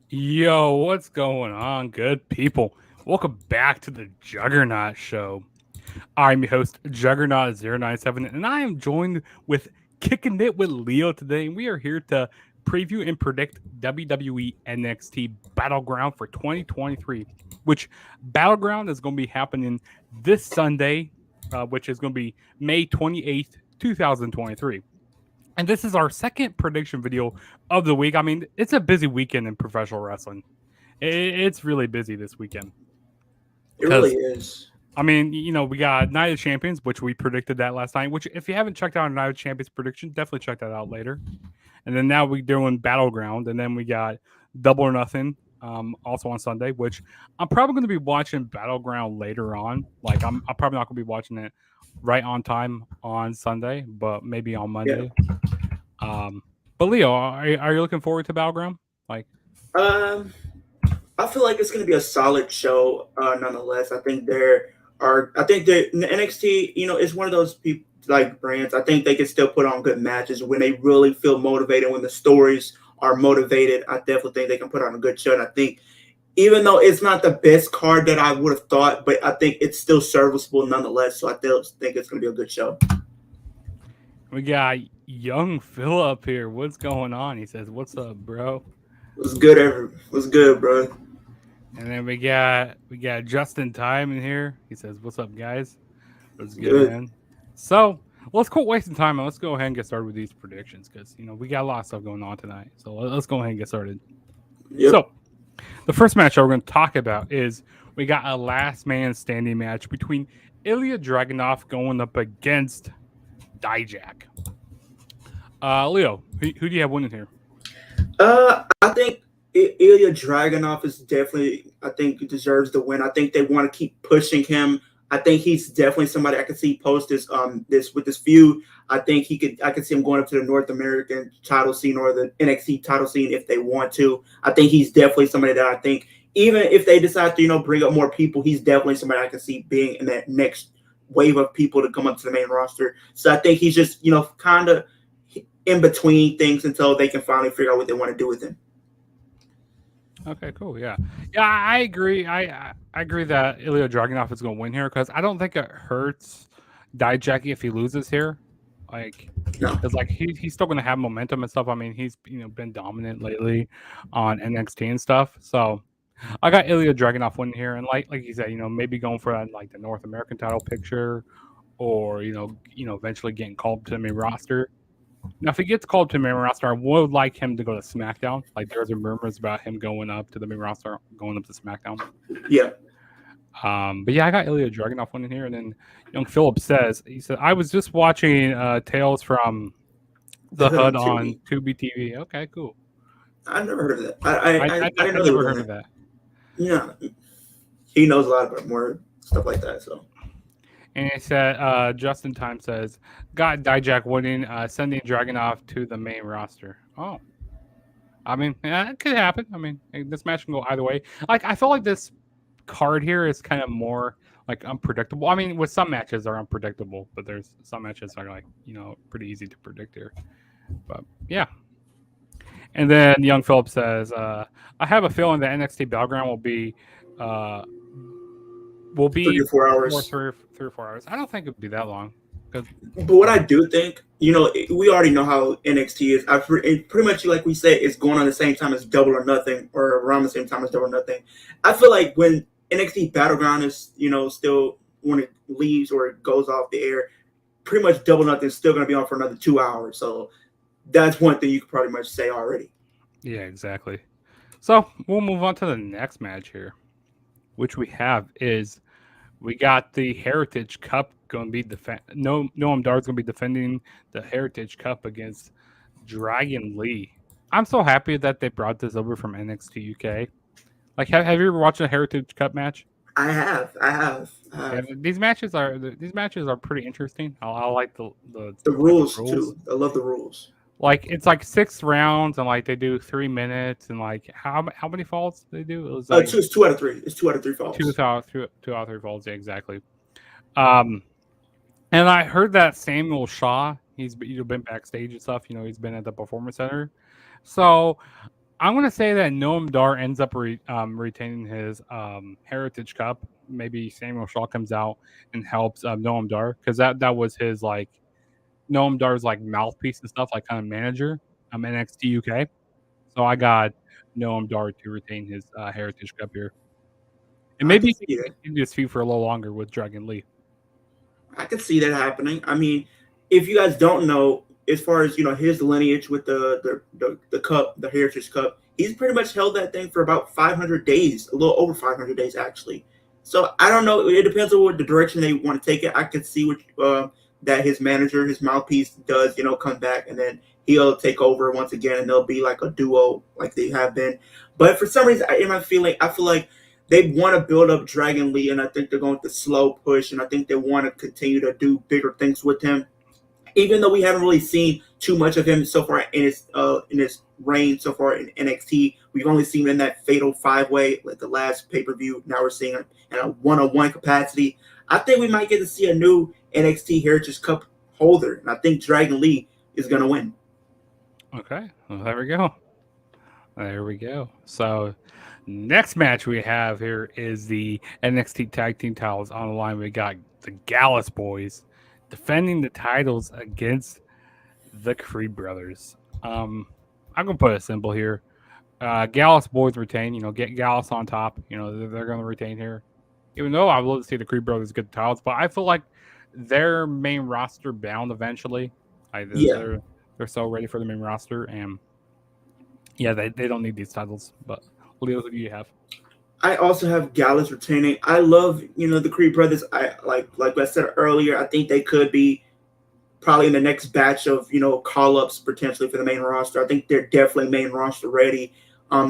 Yo, what's going on, good people? Welcome back to the Juggernaut Show. I'm your host, Juggernaut097, and I am joined with Kicking It with Leo today. And we are here to preview and predict WWE NXT Battleground for 2023, which Battleground is going to be happening this Sunday, which is going to be May 28th, 2023. And this is our second prediction video of the week. I mean, it's a busy weekend in professional wrestling. It's really busy this weekend It really because is. I mean, we got Night of Champions, which we predicted that last night. Which, if you haven't checked out Night of Champions prediction, definitely check that out later. And then now we're doing Battleground, and then we got Double or Nothing, also on Sunday. Which I'm probably going to be watching Battleground later on. Like I'm probably not going to be watching it right on time on Sunday, but maybe on Yeah. Monday. Um, but Leo, are you looking forward to Battleground? Like, Um, I feel like it's going to be a solid show. Nonetheless, I think there are. I think that NXT, is one of those people like brands. I think they can still put on good matches when they really feel motivated. When the stories are motivated, I definitely think they can put on a good show. And I think even though it's not the best card that I would have thought, but I think it's still serviceable nonetheless. So I still think it's going to be a good show. we got young Philip here. What's going on? He says, "What's up, bro?" What's good, What's good, bro? And then we got Justin Time in here. He says, "What's up, guys? What's good, Good. man?" So let's quit wasting time and let's go ahead and get started with these predictions because we got a lot of stuff going on tonight. So let's go ahead and get started. Yep. So the first match that we're going to talk about is we got a last man standing match between Ilya Dragunov going up against Dijak. Leo, who do you have winning here? I think Ilya Dragunov is definitely. I think he deserves the win. I think they want to keep pushing him. I think he's definitely somebody I could see post this with this feud. I think he could. I could see him going up to the North American title scene or the NXT title scene if they want to. I think he's definitely somebody that I think even if they decide to bring up more people, he's definitely somebody I can see being in that next wave of people to come up to the main roster. So I think he's just kind of in between things until they can finally figure out what they want to do with him. Okay, cool. Yeah. I agree. I agree that Ilya Dragunov is going to win here because I don't think it hurts Dijak if he loses here. Like, No. because like he's still going to have momentum and stuff. I mean, he's been dominant lately on NXT and stuff. So I got Ilya Dragunov winning here, and like you said, maybe going for that like the North American title picture, or eventually getting called to the main roster. Now, if he gets called to the main roster, I would like him to go to SmackDown. Like, there's rumors about him going up to the main roster, going up to SmackDown. Yeah. But yeah, I got Ilya Dragunov winning here, and then Young Philip he said, I was just watching Tales from The the Hood HUD on on TV. Tubi TV. Okay, cool. I never heard of that. I didn't I know they were never doing heard of that. that. Yeah. He knows a lot about more stuff like that. So And he said, Justin Time says, got Dijak winning, sending Dragunov to the main roster. Oh, I mean, yeah, it could happen. I mean, this match can go either way. Like, I feel like this card here is kind of more like unpredictable. I mean, with some matches are unpredictable, but there's some matches that are like pretty easy to predict here. But yeah. And then Young Philip says, I have a feeling that NXT Battleground uh, will three be or 4 hours. for 3 or 4 hours. I don't think it would be that long because But what I do think, we already know how NXT is. It pretty much like we said, it's going on the same time as Double or Nothing, or around the same time as Double or Nothing. I feel like when NXT Battleground is, still when it leaves or it goes off the air, pretty much Double or Nothing is still going to be on for another 2 hours. So that's one thing you could pretty much say already. yeah, exactly. So we'll move on to the next match here, which we have is we got the Heritage Cup going to be Noam Dar's going to be defending the Heritage Cup against Dragon Lee. I'm so happy that they brought this over from NXT UK. Like, have you ever watched a Heritage Cup match? I have, I have, I Yeah, have. these matches are pretty interesting. I like The like the rules rules. too. I love the rules. Like it's like 6 rounds and like they do 3 minutes and like how many falls they do? It was like It's 2 out of 3. It's 2 out of 3 two falls. out two out of 3 falls. Yeah, exactly. Um, and I heard that Samuel Shaw, he's been backstage and stuff. He's been at the Performance Center. So I'm gonna say that Noam Dar ends up retaining his Heritage Cup. Maybe Samuel Shaw comes out and helps Noam Dar because that was his like Noam Dar's like mouthpiece and stuff, like kind of manager NXT UK. So I got Noam Dar to retain his Heritage Cup here, and I maybe can he can see that. continue this feud for a little longer with Dragon Lee. I can see that happening. I mean, if you guys don't know, as far as his lineage with the cup, the Heritage Cup, he's pretty much held that thing for about 500 days, a little over 500 days actually. So I don't know. It depends on what the direction they want to take it. I could see what that his manager, his mouthpiece, does. Come back and then he'll take over once again, and they'll be like a duo like they have been. But for some reason, in my feeling, I feel like they want to build up Dragon Lee, and I think they're going to slow push, and I think they want to continue to do bigger things with him. Even though we haven't really seen too much of him so far in his reign so far in NXT, we've only seen him in that Fatal 5-Way, like the last pay per view. Now we're seeing him in a one-on-one capacity. I think we might get to see a new NXT Heritage Cup holder, and I think Dragon Lee is going to win. Okay, well, there we go. There we go. So next match we have here is the NXT Tag Team titles on the line. We got the Gallus Boys defending the titles against the Creed Brothers. I'm gonna put it simple here. Gallus Boys retain. Get Gallus on top. They're gonna retain here. Even though I would love to see the Creed Brothers get the titles, but I feel like they're main roster bound eventually. Yeah. They're so ready for the main roster, and yeah, they don't need these titles. But Leo, who do you have? I also have Gallus retaining. I love, the Creed brothers. I like I said earlier, I think they could be probably in the next batch of call ups potentially for the main roster. I think they're definitely main roster ready. I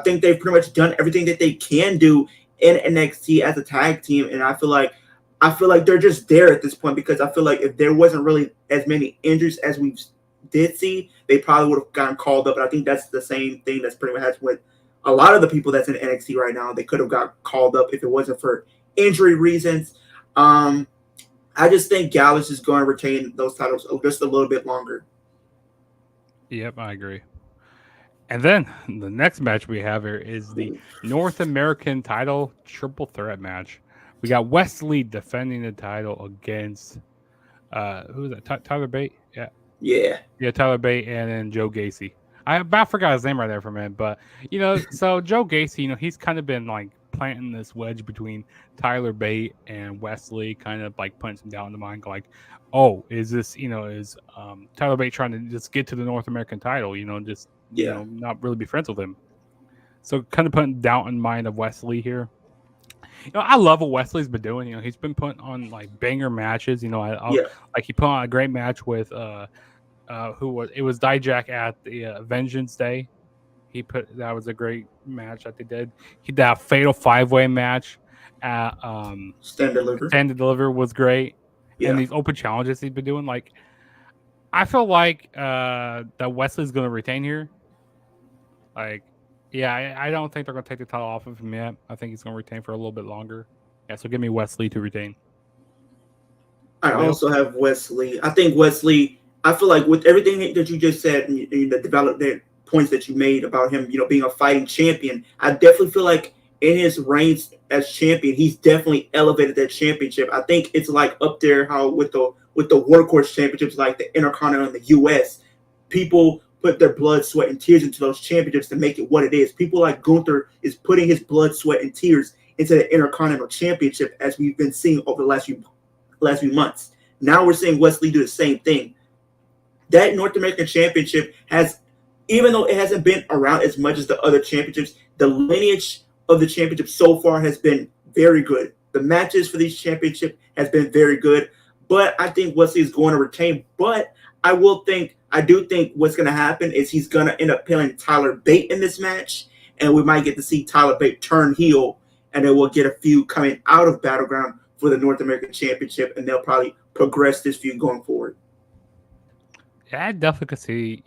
think they've pretty much done everything that they can do in NXT as a tag team, and I feel like they're just there at this point because I feel like if there wasn't really as many injuries as we did see, they probably would have gotten called up. And I think that's the same thing that's pretty much with a lot of the people that's in NXT right now. They could have got called up if it wasn't for injury reasons. I just think Gallus is going to retain those titles just a little bit longer. Yep, I agree. And then the next match we have here is the North American title triple threat match. We got Wesley defending the title against who is that? Tyler Bate? Yeah. Yeah. Yeah, Tyler Bate and then Joe Gacy. I about forgot his name right there for a minute, but so Joe Gacy, he's kind of been like planting this wedge between Tyler Bate and Wesley, kind of like putting some doubt in the mind, like, oh, is this, is Tyler Bate trying to just get to the North American title, just Yeah. not really be friends with him. So kind of putting doubt in mind of Wesley here. I love what Wesley's been doing. He's been putting on like banger matches. Yeah. Like he put on a great match with who was it was Dijak at the Vengeance Day. That was a great match that they did. He did a Fatal 5-Way match at Stand deliver. Stand to Deliver was great. And Yeah. these open challenges he's been doing, like I feel like that Wesley's gonna retain here. Like, yeah, I don't think they're gonna take the title off of him yet. I think he's gonna retain for a little bit longer. Yeah, so give me Wesley to retain. I Leo? also have Wesley. I think Wesley. I feel like with everything that you just said and the development points that you made about him, being a fighting champion, I definitely feel like in his reigns as champion, he's definitely elevated that championship. I think it's like up there how with the workhorse championships like the Intercontinental in the U.S. People put their blood, sweat, and tears into those championships to make it what it is. People like Gunther is putting his blood, sweat, and tears into the Intercontinental Championship, as we've been seeing over the last few months. Now we're seeing Wesley do the same thing. That North American Championship has, even though it hasn't been around as much as the other championships, the lineage of the championship so far has been very good. The matches for these championships has been very good, but I think Wesley is going to retain. But I do think what's going to happen is he's going to end up pinning Tyler Bate in this match, and we might get to see Tyler Bate turn heel, and then we'll get a feud coming out of Battleground for the North American Championship, and they'll probably progress this feud going forward. Yeah, I definitely could see,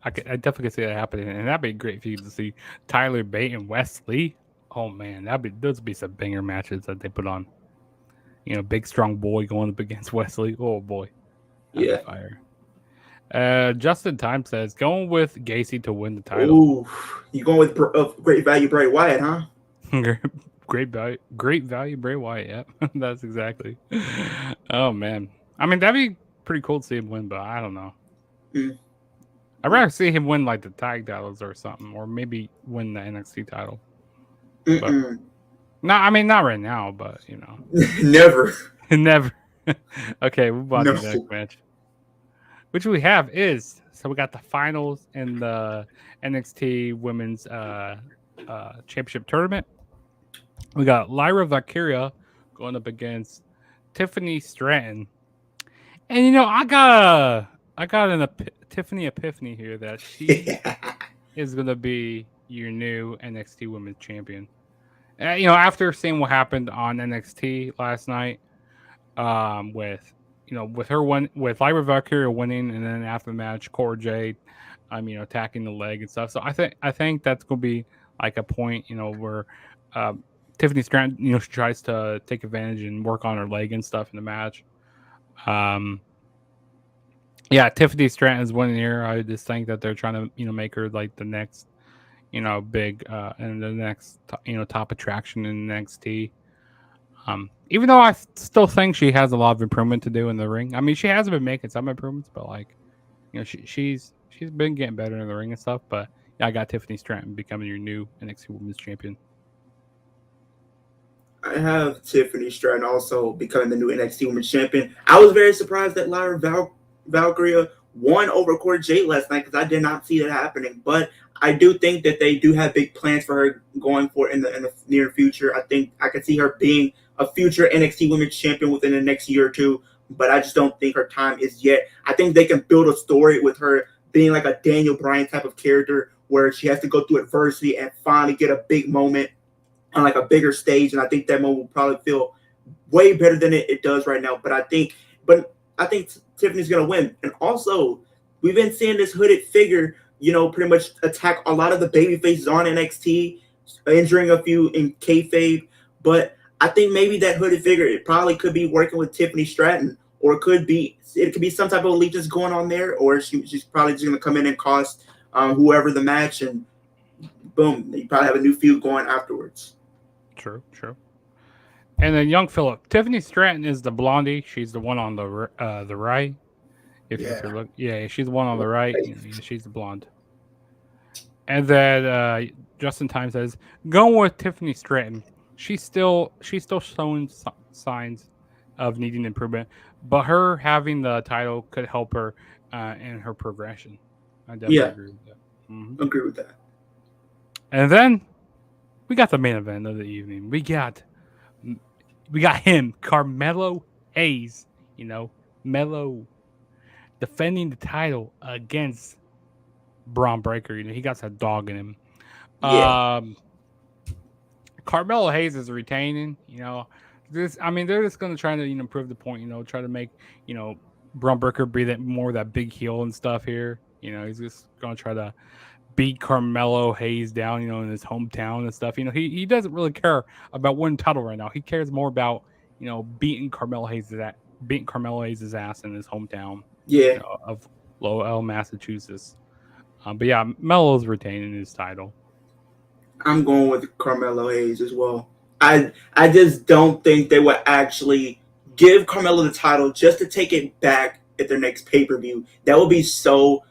I definitely could see that happening, and that'd be great for you to see Tyler Bate and Wesley. Oh man, those would be some banger matches that they put on. Big strong boy going up against Wesley. Oh boy, that'd Yeah. be fire. Justin Time says going with Gacy to win the title. Ooh, you going with great value Bray Wyatt, huh? Great value, Bray Wyatt. Yep, that's exactly. Oh man, I mean that'd be pretty cool to see him win, but I don't know. Mm, I'd rather see him win like the tag titles or something, or maybe win the NXT title. But mm-mm. no, I mean not right now, but Never. never. Okay, move on to No. the next match, which we have is so we got the finals in the NXT Women's Championship tournament. We got Lyra Valkyria going up against Tiffany Stratton. And I got an Tiffany epiphany here that she is gonna be your new NXT Women's Champion. After seeing what happened on NXT last night, with with her one with Lyra Valkyria winning, and then after the match, Cora Jade, attacking the leg and stuff. So I think that's gonna be like a point, where um, Tiffany Stratton, she tries to take advantage and work on her leg and stuff in the match. Um, yeah, Tiffany Stratton is winning here. I just think that they're trying to make her like the next big and the next top attraction in NXT. Even though I still think she has a lot of improvement to do in the ring. I mean, she has been making some improvements, but like she's been getting better in the ring and stuff. But yeah, I got Tiffany Stratton becoming your new NXT Women's Champion. I have Tiffany Stratton also becoming the new NXT Women's Champion. I was very surprised that Valkyria won over Cora Jade last night because I did not see that happening. But I do think that they do have big plans for her going for in the near future. I think I could see her being a future NXT Women's Champion within the next year or two. But I just don't think her time is yet. I think they can build a story with her being like a Daniel Bryan type of character where she has to go through adversity and finally get a big moment on like a bigger stage, and I think that moment will probably feel way better than it does right now. But I think Tiffany's gonna win, and also we've been seeing this hooded figure, pretty much attack a lot of the baby faces on NXT, injuring a few in kayfabe. But I think maybe that hooded figure it probably could be working with Tiffany Stratton, or it could be some type of allegiance going on there, or she's probably just gonna come in and cost whoever the match, and boom, you probably have a new feud going afterwards. True, true. And then young Phillip, Tiffany Stratton is the blondie. She's the one on the right. If you're Yeah. look, yeah, she's the one on the right. She's the blonde. And then Justin Time says, going with Tiffany Stratton. She's still showing signs of needing improvement, but her having the title could help her in her progression. I definitely Yeah, agree with that. agree with that. And then we got the main event of the evening. We got him, Carmelo Hayes. Melo defending the title against Braun Breaker. He got that dog in him. Yeah, Um, Carmelo Hayes is retaining. They're just gonna try to prove the point. Try to make Braun Breaker be that more of that big heel and stuff here. He's just gonna try to beat Carmelo Hayes down, in his hometown and stuff. He doesn't really care about winning title right now. He cares more about beating Carmelo Hayes' ass in his hometown, yeah. of Lowell, Massachusetts. But yeah, Melo's retaining his title. I'm going with Carmelo Hayes as well. I just don't think they would actually give Carmelo the title just to take it back at their next pay per view. That would be so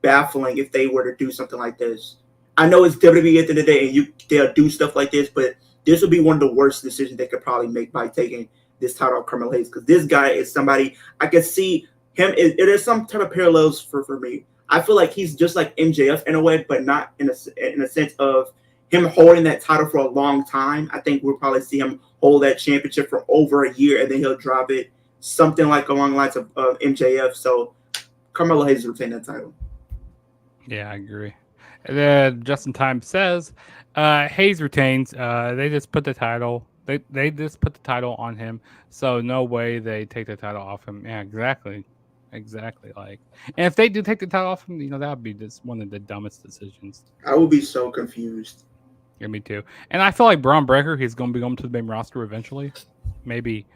baffling if they were to do something like this. I know it's WWE at the end of the day, and they'll do stuff like this, but this would be one of the worst decisions they could probably make by taking this title off Carmelo Hayes because this guy is somebody I could see him. There's some type of parallels for me. I feel like he's just like MJF in a way, but not in a sense of him holding that title for a long time. I think we'll probably see him hold that championship for over a year, and then he'll drop it something like along the lines of MJF. So Carmelo Hayes retain that title. Yeah, I agree. And then Justin Time says, Hayes retains. They just put the title. They just put the title on him, so no way they take the title off him. Yeah, exactly, exactly. Like, and if they do take the title off him, that would be just one of the dumbest decisions. I will be so confused. Yeah, me too. And I feel like Braun Breaker, he's going to be going to the main roster eventually. Maybe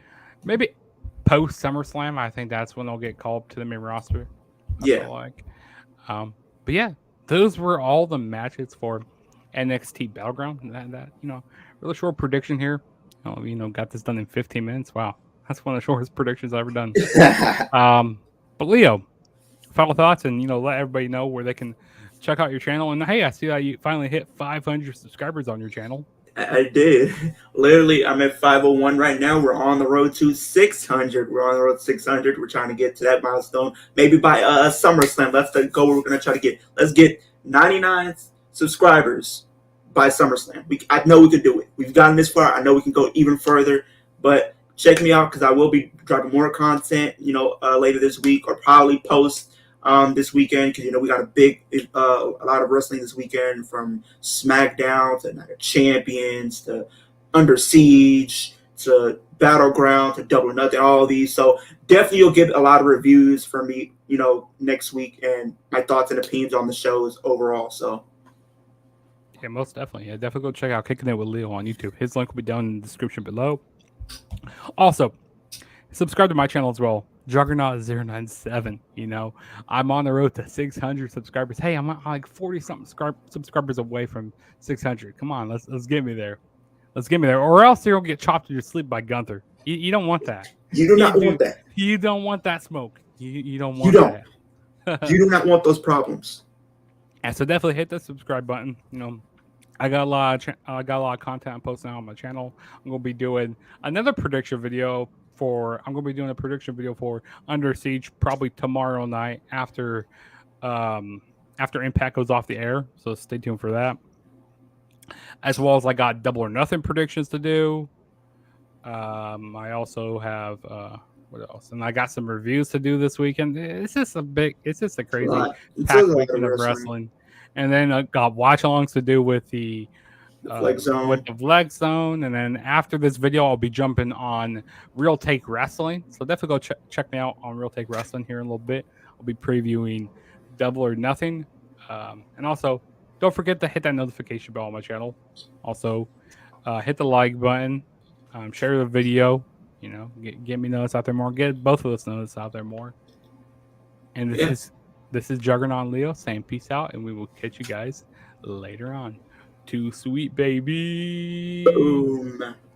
post SummerSlam. I think that's when they'll get called up to the main roster. I feel Yeah. like. But yeah, those were all the matches for NXT Battleground. That really short prediction here. Got this done in 15 minutes. Wow, that's one of the shortest predictions I've ever done. But Leo, final thoughts, and let everybody know where they can check out your channel. And hey, I see that you finally hit 500 subscribers on your channel. I did. Literally, I'm at 501 right now. We're on the road to 600. We're on the road to 600. We're trying to get to that milestone. Maybe by SummerSlam. That's the goal we're going to try to get. Let's get 99 subscribers by SummerSlam. I know we can do it. We've gotten this far. I know we can go even further. But check me out because I will be dropping more content, later this week or probably post this weekend because we got a lot of wrestling this weekend, from SmackDown to Night of Champions to Under Siege to Battleground to Double or Nothing, all these. So definitely you'll get a lot of reviews from me, next week, and my thoughts and opinions on the shows overall. So Yeah, most definitely. Yeah, definitely go check out Kicking It with Leo on YouTube. His link will be down in the description below. Also, subscribe to my channel as well, Juggernaut097. I'm on the road to 600 subscribers. Hey, I'm like 40 something subscribers away from 600. Come on, let's get me there. Let's get me there, or else you're gonna get chopped in your sleep by Gunther. You don't want that. you do not want that. You don't want that smoke. You don't You want don't. that. You do not want those problems. And so definitely hit the subscribe button. I got a lot of content I'm posting on my channel. I'm gonna be doing another prediction video for. I'm gonna be doing a prediction video for Under Siege probably tomorrow night after Impact goes off the air. So stay tuned for that. As well as I got Double or Nothing predictions to do. I also have what else? And I got some reviews to do this weekend. It's just a crazy packed weekend of wrestling. And then I got watch-alongs to do with the Flex Zone. And then after this video, I'll be jumping on Real Take Wrestling. So definitely go check me out on Real Take Wrestling here in a little bit. I'll be previewing Double or Nothing. And also, don't forget to hit that notification bell on my channel. Also, hit the like button. Share the video. Get me notice out there more. Get both of us notice out there more. And this is Juggernaut and Leo saying peace out, and we will catch you guys later on. Too sweet, baby. Boom.